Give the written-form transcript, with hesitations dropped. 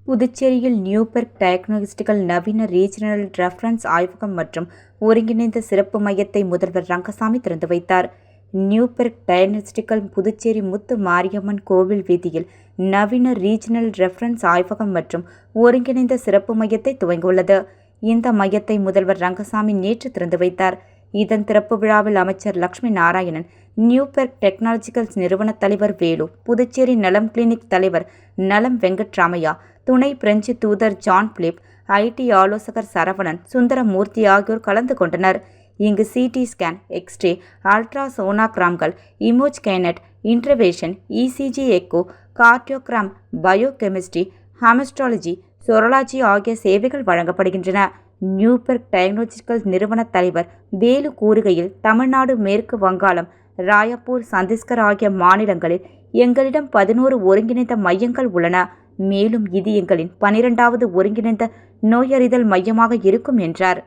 புதுச்சேரியில் நியூபெர்க் டயக்னோஸ்டிக்கல் நவீன regional reference ஆய்வகம் மற்றும் ஒருங்கிணைந்த சிறப்பு மையத்தை முதல்வர் ரங்கசாமி திறந்து வைத்தார். நியூபெர்க் டயக்னோஸ்டிக்கல் புதுச்சேரி முத்து மாரியம்மன் கோவில் வீதியில் நவீன ரீஜனல் ரெஃபரன்ஸ் ஆய்வகம் மற்றும் ஒருங்கிணைந்த சிறப்பு மையத்தை துவங்கியுள்ளது. இந்த மையத்தை முதல்வர் ரங்கசாமி நேற்று திறந்து வைத்தார். இதன் திறப்பு விழாவில் அமைச்சர் லட்சுமி நாராயணன், நியூபெர்க் டெக்னாலஜிக்கல்ஸ் நிறுவன தலைவர் வேலு, புதுச்சேரி நலம் கிளினிக் தலைவர் நலம் வெங்கட்ராமையா, துணை பிரெஞ்சு தூதர் ஜான் பிலிப், ஐடி ஆலோசகர் சரவணன், சுந்தரமூர்த்தி ஆகியோர் கலந்து கொண்டனர். இங்கு சிடி ஸ்கேன், எக்ஸ்ரே, அல்ட்ரா சோனோகிராம்கள், இமேஜ் கைனட், intervention, ECG echo, cardiogram, biochemistry, haematology, serology ஆகிய சேவைகள் வழங்கப்படுகின்றன. நியூபெர்க் டயக்னோஸ்டிக்கல் நிறுவன தலைவர் வேலு கூறுகையில், தமிழ்நாடு, மேற்கு வங்காளம், ராயப்பூர், சத்தீஸ்கர் ஆகிய மாநிலங்களில் எங்களிடம் 11 ஒருங்கிணைந்த மையங்கள் உள்ளன. மேலும் இது எங்களின் 12வது ஒருங்கிணைந்த நோயறிதல் மையமாக இருக்கும் என்றார்.